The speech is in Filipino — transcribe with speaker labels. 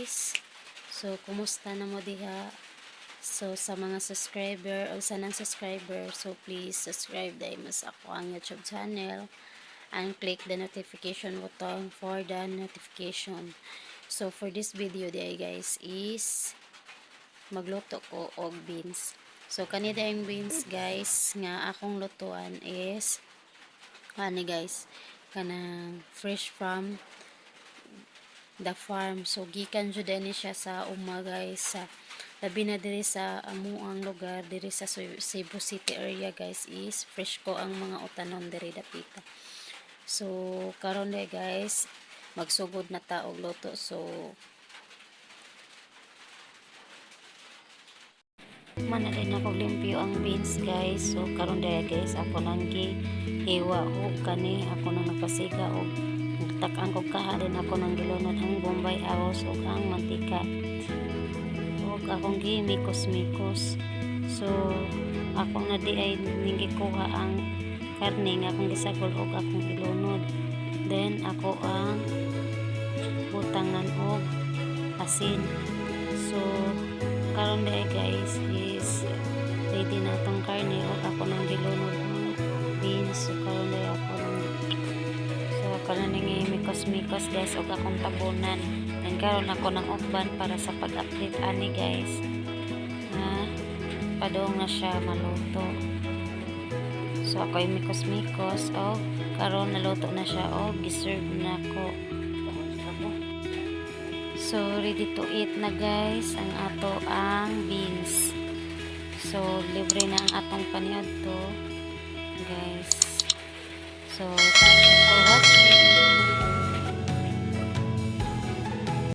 Speaker 1: guys. So kumusta na mo diha? So sa mga subscriber o sa nang subscriber, so please subscribe dahil mas ako ang YouTube channel and click the notification button for the notification. So for this video diha guys is magluto ko og beans. So kanina yung beans guys nga akong lutuan is ani guys kanang fresh from the farm. So gikan jud ani siya sa uma guys, sa labi na diri sa amuang lugar diri sa Cebu City area guys is fresh ko ang mga utanon diri dapita. So karon de guys magsugod na ta og luto. So manalin ako limpyo ang beans guys. So karon de guys ako nang gihiwa og kani ako nang nagpasiga og tak-ang ko kahalin ako ng gilunod ang bombay awos o ang mantika o akong gimikos-mikos. So ako na di ay ningi kuha ang karne nga akong gisagol o akong gilunod, then ako ang butangan og asin. So karon day guys is ready na tong karne o ako nang gilunod ang beans. So karon day ako karon mikos guys og akong tabunan, and karon ako ng ukban para sa pag-update ani guys nga padong na siya maluto. So ako yung mikos og karon naluto na siya og giserve na ko. So ready to eat na guys ang ato ang beans. So libre na ang atong paniadto guys. So thank you for watching.